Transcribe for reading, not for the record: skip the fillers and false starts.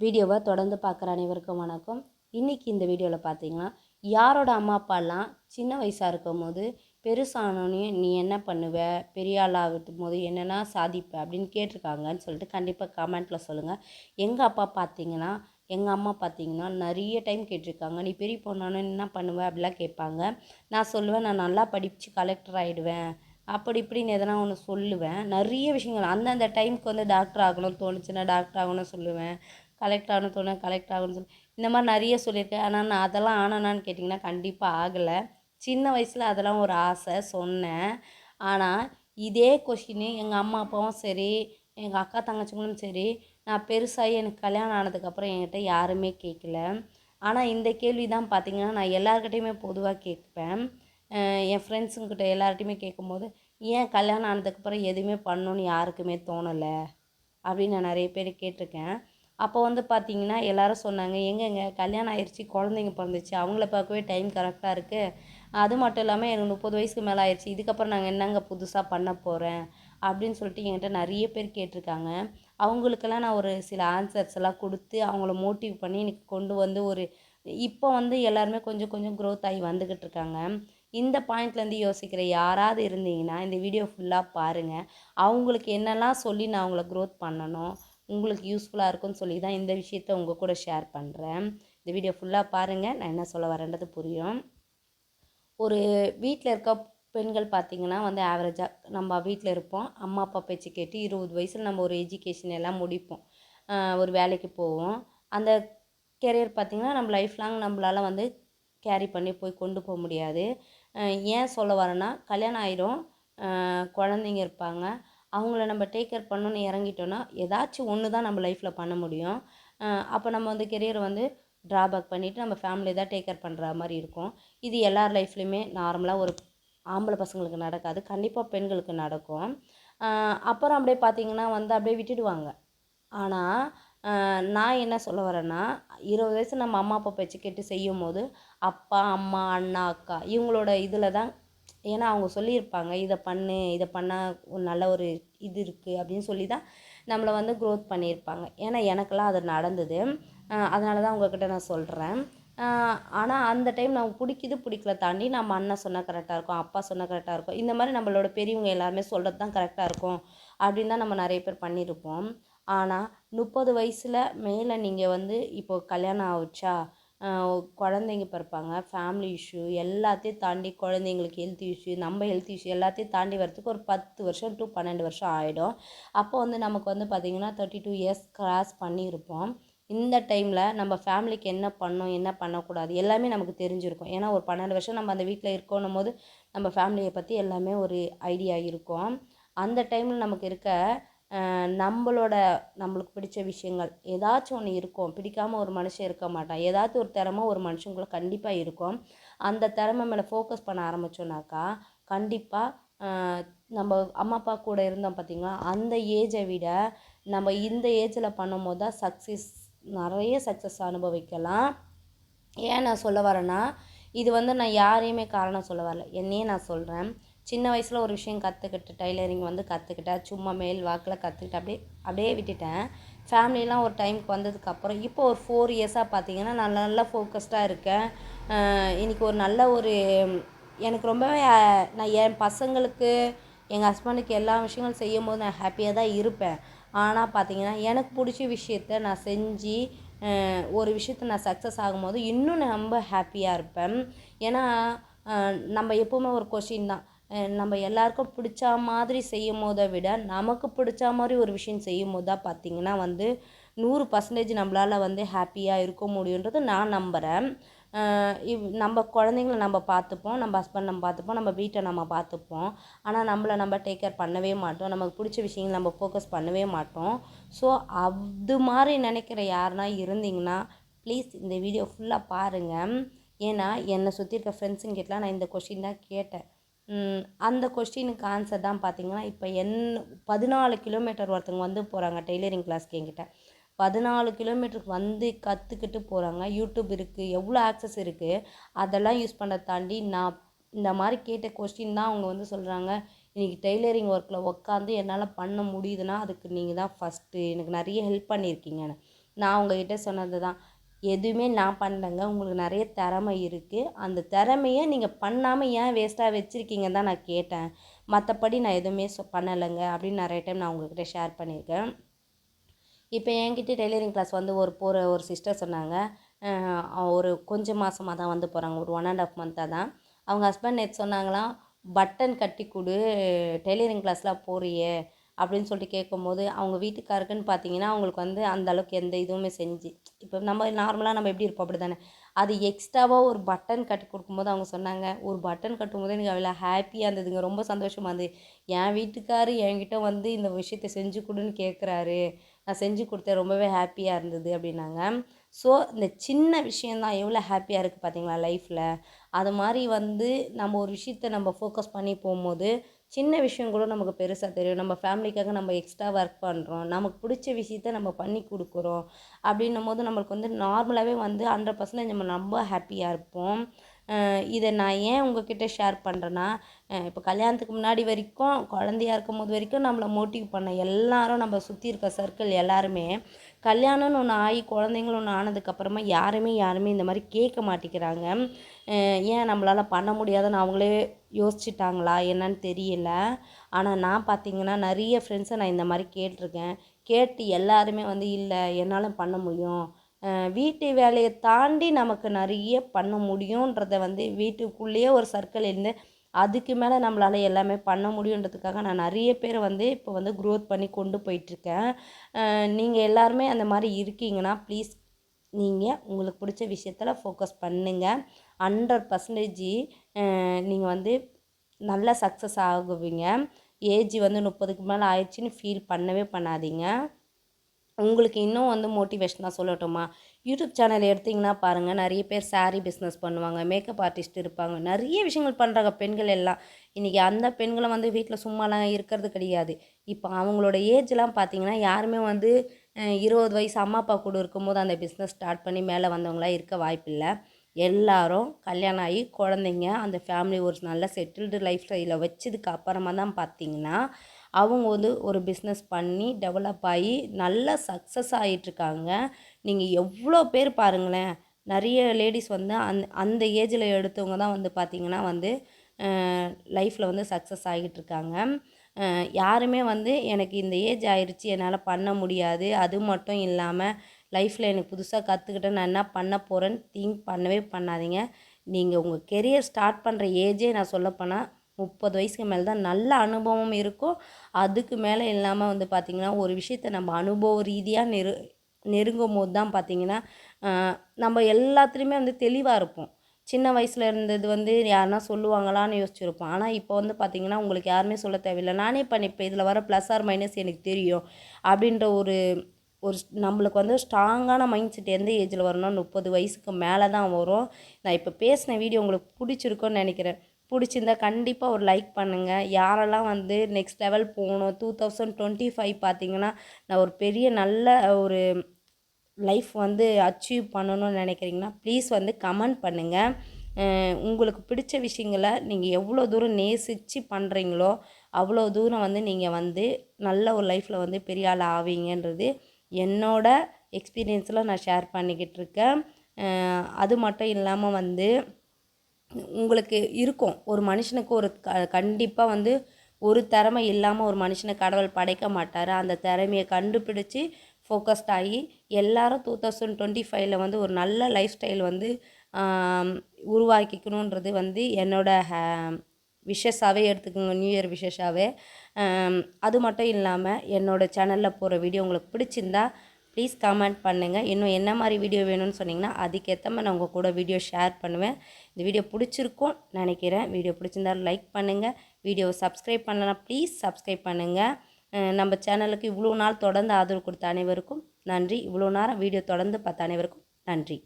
வீடியோவை தொடர்ந்து பார்க்குற அனைவருக்கும் வணக்கம். இன்றைக்கி இந்த வீடியோவில் பார்த்தீங்கன்னா, யாரோட அம்மா அப்பாலாம் சின்ன வயசாக இருக்கும் போது பெருசானோடனே நீ என்ன பண்ணுவ, பெரிய ஆளாகும் போது என்னென்னா சாதிப்ப அப்படின்னு கேட்டிருக்காங்கன்னு சொல்லிட்டு கண்டிப்பாக கமெண்ட்டில் சொல்லுங்கள். எங்கள் அம்மா பார்த்தீங்கன்னா நிறைய டைம் கேட்டிருக்காங்க, நீ பெரிய பொண்ணானு என்ன பண்ணுவ அப்படிலாம் கேட்பாங்க. நான் சொல்லுவேன், நான் நல்லா படித்து கலெக்டர் ஆகிடுவேன் அப்படி இப்படின்னு எதனா ஒன்று சொல்லுவேன். நிறைய விஷயங்கள் அந்தந்த டைமுக்கு வந்து டாக்டர் ஆகணும்னு தோணுச்சுன்னா டாக்டர் ஆகணும்னு சொல்லுவேன், கலெக்டர் ஆகணும்னு தோணும் கலெக்டர் ஆகணும்னு சொல்லி இந்த மாதிரி நிறைய சொல்லியிருக்கேன். ஆனால் நான் அதெல்லாம் ஆனேனான்னு கேட்டிங்கன்னா கண்டிப்பாக ஆகலை. சின்ன வயசில் அதெல்லாம் ஒரு ஆசை சொன்னேன். ஆனால் இதே கொஷினு எங்கள் அம்மா அப்பாவும் சரி, எங்கள் அக்கா தங்கச்சிங்களும் சரி, நான் பெருசாகி எனக்கு கல்யாணம் ஆனதுக்கப்புறம் என்கிட்ட யாருமே கேட்கல. ஆனால் இந்த கேள்வி தான் பார்த்திங்கன்னா நான் எல்லாருக்கிட்டையுமே பொதுவாக கேட்பேன். என் ஃப்ரெண்ட்ஸுங்கிட்ட எல்லார்ட்டையுமே கேட்கும்போது, ஏன் கல்யாணம் ஆனதுக்கப்புறம் எதுவுமே பண்ணணுன்னு யாருக்குமே தோணலை அப்படின்னு நான் நிறைய பேர் கேட்டிருக்கேன். அப்போ வந்து பார்த்திங்கன்னா எல்லோரும் சொன்னாங்க, எங்கெங்க கல்யாணம் ஆயிடுச்சு, குழந்தைங்க பிறந்துச்சு, அவங்கள பார்க்கவே டைம் கரெக்டாக இருக்குது. அது மட்டும் இல்லாமல் எனக்கு 30 வயசுக்கு மேலே ஆயிடுச்சு, இதுக்கப்புறம் நாங்கள் என்னங்க புதுசாக பண்ண போகிறேன் அப்படின்னு சொல்லிட்டு என்கிட்ட நிறைய பேர் கேட்டிருக்காங்க. அவங்களுக்கெல்லாம் நான் ஒரு சில ஆன்சர்ஸ் எல்லாம் கொடுத்து அவங்கள மோட்டிவ் பண்ணி எனக்கு கொண்டு வந்து இப்போ வந்து எல்லாருமே கொஞ்சம் கொஞ்சம் க்ரோத் ஆகி வந்துக்கிட்டு இருக்காங்க. இந்த பாயிண்ட்லேருந்து யோசிக்கிற யாராவது இருந்தீங்கன்னா இந்த வீடியோ ஃபுல்லாக பாருங்கள். அவங்களுக்கு என்னெல்லாம் சொல்லி நான் அவங்கள க்ரோத் பண்ணணும், உங்களுக்கு யூஸ்ஃபுல்லாக இருக்கும்னு சொல்லி தான் இந்த விஷயத்த உங்கள் கூட ஷேர் பண்ணுறேன். இந்த வீடியோ ஃபுல்லாக பாருங்கள், நான் என்ன சொல்ல வரேன்றது புரியும். ஒரு வீட்டில் இருக்க பெண்கள் பார்த்திங்கன்னா வந்து ஆவரேஜாக நம்ம வீட்டில் இருப்போம், அம்மா அப்பா பேச்சு கேட்டு 20 வயசில் நம்ம ஒரு எஜுகேஷன் எல்லாம் முடிப்போம், ஒரு வேலைக்கு போவோம். அந்த கெரியர் பார்த்திங்கன்னா நம்ம லைஃப் லாங் நம்மளால் வந்து கேரி பண்ணி போய் கொண்டு போக முடியாது. ஏன் சொல்ல வரேன்னா, கல்யாணம் ஆயிரும், குழந்தைங்க இருப்பாங்க, அவங்கள நம்ம டேக் கேர் பண்ணணுன்னு இறங்கிட்டோன்னா ஏதாச்சும் ஒன்று தான் நம்ம லைஃப்பில் பண்ண முடியும். அப்போ நம்ம வந்து கெரியரை வந்து ட்ராபேக் பண்ணிவிட்டு நம்ம ஃபேமிலி தான் டேக் கேர் பண்ணுற மாதிரி இருக்கும். இது எல்லார் லைஃப்லையுமே நார்மலாக ஒரு ஆம்பளை பசங்களுக்கு நடக்காது, கண்டிப்பாக பெண்களுக்கு நடக்கும். அப்புறம் அப்படியே பார்த்திங்கன்னா வந்து அப்படியே விட்டுடுவாங்க. ஆனால் நான் என்ன சொல்ல வரேன்னா, 20 வயசு நம்ம அம்மா அப்பா பேச்சு கேட்டு செய்யும் போது அப்பா அம்மா அண்ணா அக்கா இவங்களோட இதில் தான், ஏன்னா அவங்க சொல்லியிருப்பாங்க இதை பண்ணு, இதை பண்ணால் ஒரு நல்ல ஒரு இது இருக்குது அப்படின்னு சொல்லி தான் நம்மளை வந்து க்ரோத் பண்ணியிருப்பாங்க. ஏன்னா எனக்கெல்லாம் அது நடந்தது, அதனால தான் உங்கள்கிட்ட நான் சொல்கிறேன். ஆனால் அந்த டைம் நமக்கு பிடிக்கல தாண்டி நம்ம அண்ணன் சொன்னால் கரெக்டாக இருக்கும், அப்பா சொன்னால் கரெக்டாக இருக்கும், இந்த மாதிரி நம்மளோட பெரியவங்க எல்லாருமே சொல்கிறது தான் கரெக்டாக இருக்கும் அப்படின்னு தான் நம்ம நிறைய பேர் பண்ணியிருப்போம். ஆனால் 30 வயசில் மேலே நீங்கள் வந்து இப்போது கல்யாணம் ஆகிடுச்சா, குழந்தைங்க பிறப்பாங்க, ஃபேமிலி இஷ்யூ எல்லாத்தையும் தாண்டி குழந்தைங்களுக்கு ஹெல்த் இஷ்யூ, நம்ம ஹெல்த் இஷ்யூ எல்லாத்தையும் தாண்டி வரதுக்கு ஒரு 10 வருஷம் டு 12 வருஷம் ஆகிடும். அப்போ வந்து நமக்கு வந்து பார்த்திங்கன்னா 32 இயர்ஸ் கிராஸ் பண்ணியிருப்போம். இந்த டைமில் நம்ம ஃபேமிலிக்கு என்ன பண்ணணும் என்ன பண்ணக்கூடாது எல்லாமே நமக்கு தெரிஞ்சிருக்கும். ஏன்னா ஒரு 12 வருஷம் நம்ம அந்த வீட்டில் இருக்கணும் போது நம்ம ஃபேமிலியை பற்றி எல்லாமே ஒரு ஐடியா இருக்கும். அந்த டைமில் நமக்கு இருக்க நம்மளுக்கு பிடிச்ச விஷயங்கள் ஏதாச்சும் ஒன்று இருக்கும், பிடிக்காமல் ஒரு மனுஷன் இருக்க மாட்டான், ஏதாச்சும் ஒரு திறமை ஒரு மனுஷங்களுக்குள்ள கண்டிப்பாக இருக்கும். அந்த திறமை மேலே ஃபோக்கஸ் பண்ண ஆரம்பித்தோன்னாக்கா கண்டிப்பாக நம்ம அம்மா அப்பா கூட இருந்தோம் பார்த்திங்களா, அந்த ஏஜை விட நம்ம இந்த ஏஜில் பண்ணும்போது தான் நிறைய சக்ஸஸ் அனுபவிக்கலாம். ஏன் நான் சொல்ல வரேன்னா, இது வந்து நான் யாரையுமே காரணம் சொல்ல வரல, என்னையே நான் சொல்கிறேன். சின்ன வயசில் ஒரு விஷயம் கற்றுக்கிட்டு டைலரிங் வந்து கற்றுக்கிட்டேன், சும்மா மேல் வாக்கில் கற்றுக்கிட்டு அப்படியே விட்டுட்டேன். ஃபேமிலிலாம் ஒரு டைமுக்கு வந்ததுக்கப்புறம் இப்போ ஒரு 4 இயர்ஸாக பார்த்திங்கன்னா நான் நல்லா ஃபோக்கஸ்டாக இருக்கேன். இன்றைக்கி ஒரு நல்ல ஒரு எனக்கு ரொம்பவே நான் என் பசங்களுக்கு எங்கள் ஹஸ்பண்டுக்கு எல்லா விஷயங்களும் செய்யும் போது நான் ஹாப்பியாக தான் இருப்பேன். ஆனால் பார்த்திங்கன்னா எனக்கு பிடிச்ச விஷயத்த நான் செஞ்சு ஒரு விஷயத்த நான் சக்ஸஸ் ஆகும்போது இன்னும் நான் ரொம்ப ஹாப்பியாக இருப்பேன். ஏன்னா நம்ம எப்போவுமே ஒரு கொஷின் தான், நம்ம எல்லாருக்கும் பிடிச்ச மாதிரி செய்யும் போதை விட நமக்கு பிடிச்ச மாதிரி ஒரு விஷயம் செய்யும் போது தான் பார்த்திங்கன்னா வந்து 100% நம்மளால் வந்து ஹாப்பியாக இருக்க முடியுன்றது நான் நம்புகிறேன். நம்ம குழந்தைங்கள நம்ம பார்த்துப்போம், நம்ம ஹஸ்பண்ட் நம்ம பார்த்துப்போம், நம்ம வீட்டை நம்ம பார்த்துப்போம். ஆனால் நம்மளை நம்ம டேக் கேர் பண்ணவே மாட்டோம், நமக்கு பிடிச்ச விஷயங்கள் நம்ம ஃபோக்கஸ் பண்ணவே மாட்டோம். ஸோ அது மாதிரி நினைக்கிற யாருனா இருந்தீங்கன்னா ப்ளீஸ் இந்த வீடியோ ஃபுல்லாக பாருங்கள். ஏன்னா என்னை சுற்றி இருக்க ஃப்ரெண்ட்ஸுங்கிட்டலாம் நான் இந்த கொஷின் தான் கேட்டேன். அந்த கொஸ்டினுக்கு ஆன்சர் தான் பார்த்திங்கன்னா இப்போ 14 கிலோமீட்டர் ஒருத்தவங்க வந்து போகிறாங்க டெய்லரிங் கிளாஸ்க்கு என்கிட்ட. 14 கிலோமீட்டருக்கு வந்து கற்றுக்கிட்டு போகிறாங்க. யூடியூப் இருக்குது, எவ்வளோ ஆக்சஸ் இருக்குது, அதெல்லாம் யூஸ் பண்ண தாண்டி நான் இந்த மாதிரி கேட்ட கொஸ்டின் தான் அவங்க வந்து சொல்கிறாங்க, இன்றைக்கி டெய்லரிங் ஒர்க்கில் உட்காந்து என்னால் பண்ண முடியுதுன்னா அதுக்கு நீங்கள் தான் ஃபஸ்ட்டு, எனக்கு நிறைய ஹெல்ப் பண்ணியிருக்கீங்கன்னு. நான் உங்ககிட்ட சொன்னது தான். எதுவுமே நான் பண்ணலங்க. உங்களுக்கு நிறைய திறமை இருக்குது. அந்த திறமைய நீங்கள் பண்ணாமல் ஏன் வேஸ்ட்டாக வச்சுருக்கீங்கன்னு தான் நான் கேட்டேன். மற்றபடி நான் எதுவுமே பண்ணலைங்க அப்படின்னு நிறைய டைம் நான் உங்ககிட்ட ஷேர் பண்ணியிருக்கேன். இப்போ என்கிட்ட டெய்லரிங் கிளாஸ் வந்து ஒரு சிஸ்டர் சொன்னாங்க. ஒரு கொஞ்சம் மாதமாக தான் வந்து போகிறாங்க. ஒரு 1½ மந்த்தாக தான். அவங்க ஹஸ்பண்ட் நேற்று சொன்னாங்களாம், பட்டன் கட்டி கொடு, டெய்லரிங் கிளாஸ்லாம் போறியே அப்படின்னு சொல்லிட்டு கேட்கும்போது, அவங்க வீட்டுக்காருக்குன்னு பார்த்தீங்கன்னா அவங்களுக்கு வந்து அந்த அளவுக்கு எந்த இதுவுமே இப்போ நம்ம நார்மலாக நம்ம எப்படி இருப்போம் அப்படி தானே. அது எக்ஸ்ட்ராவாக ஒரு பட்டன் கட்டி கொடுக்கும்போது அவங்க சொன்னாங்க, ஒரு பட்டன் கட்டும்போது எனக்கு அவ்வளோ ஹாப்பியாக இருந்ததுங்க. ரொம்ப சந்தோஷமாக இருந்தது. என் வீட்டுக்காரு என்கிட்ட வந்து இந்த விஷயத்த செஞ்சு கொடுன்னு கேட்குறாரு, நான் செஞ்சு கொடுத்தேன், ரொம்பவே ஹாப்பியாக இருந்தது அப்படின்னாங்க. ஸோ இந்த சின்ன விஷயந்தான் எவ்வளோ ஹாப்பியாக இருக்குது பார்த்தீங்களா லைஃப்பில். அது மாதிரி வந்து நம்ம ஒரு விஷயத்த நம்ம ஃபோக்கஸ் பண்ணி போகும்போது சின்ன விஷயம் கூட நமக்கு பெருசாக தெரியும். நம்ம ஃபேமிலிக்காக நம்ம எக்ஸ்ட்ரா ஒர்க் பண்ணுறோம், நமக்கு பிடிச்ச விஷயத்த நம்ம பண்ணி கொடுக்குறோம் அப்படின்னும் போது நம்மளுக்கு வந்து நார்மலாகவே வந்து 100% நம்ம ரொம்ப ஹாப்பியாக இருப்போம். இதை நான் ஏன் உங்ககிட்ட ஷேர் பண்ணுறேன்னா, இப்போ கல்யாணத்துக்கு முன்னாடி வரைக்கும் குழந்தையா இருக்கும்போது வரைக்கும் நம்மளை மோட்டிவ் பண்ண எல்லாரும், நம்ம சுற்றி இருக்க சர்க்கிள் எல்லாருமே கல்யாணம்னு ஒன்று ஆகி குழந்தைங்களும் ஒன்று ஆனதுக்கப்புறமா யாருமே இந்த மாதிரி கேட்க மாட்டேங்கிறாங்க. ஏன் நம்மளால் பண்ண முடியாதுன்னு அவங்களே யோசிச்சுட்டாங்களா என்னன்னு தெரியல. ஆனால் நான் பார்த்தீங்கன்னா நிறைய ஃப்ரெண்ட்ஸை நான் இந்த மாதிரி கேட்டிருக்கேன். கேட்டு எல்லாருமே வந்து இல்லை என்னால் பண்ண முடியும், வீட்டு வேலையை தாண்டி நமக்கு நிறைய பண்ண முடியுன்றத வந்து வீட்டுக்குள்ளேயே ஒரு சர்க்கிள் இருந்து அதுக்கு மேலே நம்மளால் எல்லாமே பண்ண முடியுன்றதுக்காக நான் நிறைய பேரை வந்து இப்போ வந்து க்ரோத் பண்ணி கொண்டு போயிட்டுருக்கேன். நீங்கள் எல்லாருமே அந்த மாதிரி இருக்கீங்கன்னா ப்ளீஸ் நீங்கள் உங்களுக்கு பிடிச்ச விஷயத்தில் ஃபோக்கஸ் பண்ணுங்கள். 100% நீங்கள் வந்து நல்லா சக்ஸஸ் ஆகுவீங்க. ஏஜ் வந்து 30க்கு மேலே ஆயிடுச்சுன்னு ஃபீல் பண்ணவே பண்ணாதீங்க. உங்களுக்கு இன்னும் வந்து மோட்டிவேஷனாக சொல்லட்டுமா, யூடியூப் சேனல் எடுத்திங்கன்னா பாருங்கள், நிறைய பேர் சாரீ பிஸ்னஸ் பண்ணுவாங்க, மேக்கப் ஆர்டிஸ்ட் இருப்பாங்க, நிறைய விஷயங்கள் பண்ணுறாங்க பெண்கள் எல்லாம். இன்றைக்கி அந்த பெண்களை வந்து வீட்டில் சும்மாலாம் இருக்கிறது கிடையாது. இப்போ அவங்களோட ஏஜ்லாம் பார்த்திங்கன்னா யாருமே வந்து 20 வயசு அம்மா அப்பா கூட இருக்கும்போது அந்த பிஸ்னஸ் ஸ்டார்ட் பண்ணி மேலே வந்தவங்களாம் இருக்க வாய்ப்பில்லை. எல்லாரும் கல்யாணம் ஆகி குழந்தைங்க அந்த ஃபேமிலி ஒரு நல்ல செட்டில்டு லைஃப் ஸ்டைலை வச்சதுக்கு அப்புறமா தான் பார்த்திங்கன்னா அவங்க வந்து ஒரு பிஸ்னஸ் பண்ணி டெவலப் ஆகி நல்லா சக்ஸஸ் ஆகிட்டுருக்காங்க. நீங்கள் எவ்வளோ பேர் பாருங்களேன், நிறைய லேடிஸ் வந்து அந்த ஏஜில் எடுத்தவங்க தான் வந்து பார்த்திங்கன்னா வந்து லைஃப்பில் வந்து சக்ஸஸ் ஆகிட்டுருக்காங்க. யாருமே வந்து எனக்கு இந்த ஏஜ் ஆயிடுச்சு என்னால் பண்ண முடியாது, அது மட்டும் இல்லாமல் லைஃப்பில் எனக்கு புதுசாக கற்றுக்கிட்டேன் நான் என்ன பண்ண போகிறேன்னு திங்க் பண்ணவே பண்ணாதீங்க. நீங்கள் உங்கள் கெரியர் ஸ்டார்ட் பண்ணுற ஏஜே நான் சொல்லப்போனால் 30 வயசுக்கு மேலே தான் நல்ல அனுபவம் இருக்கும். அதுக்கு மேலே இல்லாமல் வந்து பார்த்திங்கன்னா ஒரு விஷயத்தை நம்ம அனுபவ ரீதியாக நெருங்கும் போது தான் பார்த்திங்கன்னா நம்ம எல்லாத்துலேயுமே வந்து தெளிவாக இருப்போம். சின்ன வயசில் இருந்தது வந்து யாருன்னா சொல்லுவாங்களான்னு யோசிச்சுருப்போம். ஆனால் இப்போ வந்து பார்த்திங்கன்னா உங்களுக்கு யாருமே சொல்ல தேவையில்லை, நானே பண்ணிப்பேன், இதில் வர ப்ளஸ் ஆர் மைனஸ் எனக்கு தெரியும் அப்படின்ற ஒரு ஒரு நம்மளுக்கு வந்து ஸ்ட்ராங்கான மைண்ட் செட் எந்த ஏஜில் வரணும்னா 30 வயசுக்கு மேலே தான் வரும். நான் இப்போ பேசின வீடியோ உங்களுக்கு பிடிச்சிருக்குன்னு நினைக்கிறேன். பிடிச்சிருந்தா கண்டிப்பாக ஒரு லைக் பண்ணுங்கள். யாரெல்லாம் வந்து நெக்ஸ்ட் லெவல் போகணும் 2025 பார்த்திங்கன்னா நான் ஒரு பெரிய நல்ல ஒரு லைஃப் வந்து அச்சீவ் பண்ணணும்னு நினைக்கிறீங்கன்னா ப்ளீஸ் வந்து கமெண்ட் பண்ணுங்கள். உங்களுக்கு பிடிச்ச விஷயங்களை நீங்கள் எவ்வளோ தூரம் நேசித்து பண்ணுறீங்களோ அவ்வளோ தூரம் வந்து நீங்கள் வந்து நல்ல ஒரு லைஃப்பில் வந்து பெரிய ஆள் ஆவீங்கன்றது என்னோட எக்ஸ்பீரியன்ஸில் நான் ஷேர் பண்ணிக்கிட்டு இருக்கேன். அது மட்டும் இல்லாமல் வந்து உங்களுக்கு இருக்கும், ஒரு மனுஷனுக்கு ஒரு கண்டிப்பாக வந்து ஒரு திறமை இல்லாமல் ஒரு மனுஷனை கடவுள் படைக்க மாட்டார். அந்த திறமையை கண்டுபிடிச்சி ஃபோக்கஸ்ட் ஆகி எல்லாரும் 2025 வந்து ஒரு நல்ல லைஃப் ஸ்டைல் வந்து உருவாக்கிக்கணுன்றது வந்து என்னோட விஷஸாகவே எடுத்துக்கோங்க, நியூ இயர் விஷஸாகவே. அது மட்டும் இல்லாமல் என்னோடய சேனலில் போகிற வீடியோ உங்களுக்கு பிடிச்சிருந்தா ப்ளீஸ் கமெண்ட் பண்ணுங்கள். இன்னும் என்ன மாதிரி வீடியோ வேணும்னு சொன்னிங்கன்னா அதுக்கேற்ற மாதிரி நான் உங்கள் கூட வீடியோ ஷேர் பண்ணுவேன். இந்த வீடியோ பிடிச்சிருக்கும்னு நினைக்கிறேன். வீடியோ பிடிச்சிருந்தாலும் லைக் பண்ணுங்கள். வீடியோவை சப்ஸ்கிரைப் பண்ணலாம் ப்ளீஸ் சப்ஸ்கிரைப் பண்ணுங்கள். நம்ம சேனலுக்கு இவ்வளோ நாள் தொடர்ந்து ஆதரவு கொடுத்த அனைவருக்கும் நன்றி. இவ்வளோ நேரம் வீடியோ தொடர்ந்து பார்த்த அனைவருக்கும் நன்றி.